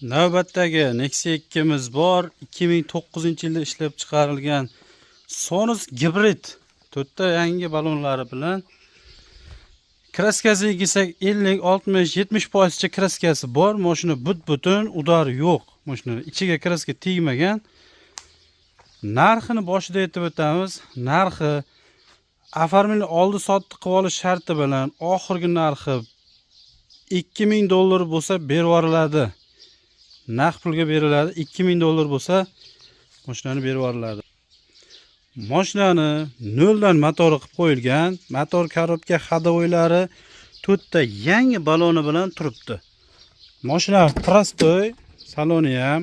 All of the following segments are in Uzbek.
Navbatdagi Nexia 2miz bor. 2009-yilda ishlab chiqarilgan Sonus gibrid 4 ta yangi balonlari bilan kraskasiga kelsak 50, 60, 70% kraskasi bor. Mashina but-butun, udar yo'q. Mashina ichiga kraska tegmagan. Narxini boshida aytib o'tamiz. Narxi afarmini oldi sotdi qilib olish sharti bilan oxirgi narxi $2000 bo'lsa berib yuboriladi. Naqd pulga beriladi. $2000 bo'lsa mashinani berib yuboriladi. Mashinani noldan motori qilib qo'yilgan. Motor korobka ходовойлari 4 ta yangi baloni bilan turibdi. Mashina prostoy, saloni ham,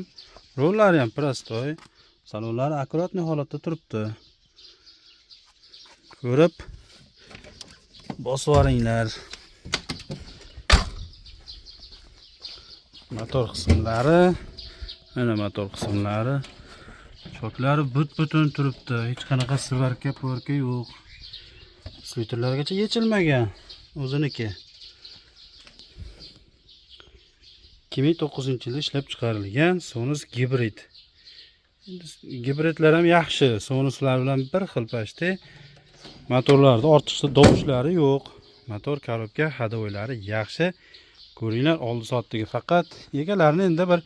rollari ham prostoy. Salonlari akkuratniy holatda turibdi. Ko'rib bosib oringlar. Motor qismlari, mana motor qismlari, choklari but-butun turibdi. Hech qanaqa svarka, po'rka yo'q. Sviterlargacha yechilmagan. O'ziniki. 2009-yilda ishlab chiqarilgan Sonus gibrid. Gibridlar ham yaxshi, Sonuslar bilan bir xil pashti. Motorlarda ortiqcha dovushlari yo'q. Motor korobka ходовойлari yaxshi. Ko'ringlar, oldi sotdigi faqat egalarini endi bir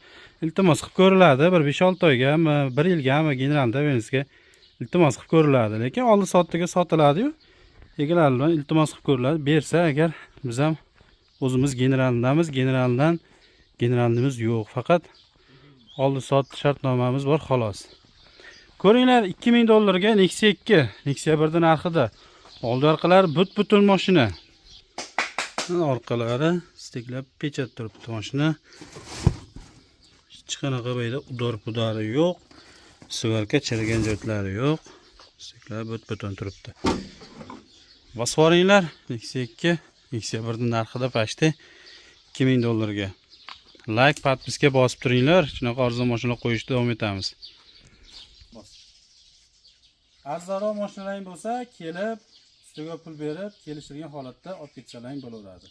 iltimos qilib ko'riladi. Bir 5-6 oygami, 1 yilgami general Davenskga iltimos qilib ko'riladi. Lekin oldi sotdigi sotiladi-yu. Egalar bilan iltimos qilib ko'riladi. Bersa agar biz ham o'zimiz generalimiz, generalimiz yo'q. Faqat oldi sot shartnomamiz bor xolos. Ko'ringlar, $2000 ga Nexia 2, Nexia 1 narxida. Oldi orqalari but-butun mashina. Orqalari steklab pechat turibdi mashina. Hech qanaqa bayda udor-pudari yo'q. Svarka chirigan joylari yo'q. Steklab but-butun turibdi. Bosib oringlar, Nexia 2, Nexia 1 narxida pashti $2000 ga. Like, podpiska bosib turinglar. Shunaqa arzon mashinalar qo'yishda davom etamiz. Arzonroq mashinalar bo'lsa, kelib, ustiga pul berib, kelishtirgan holatda olib ketsalar bo'laveradi.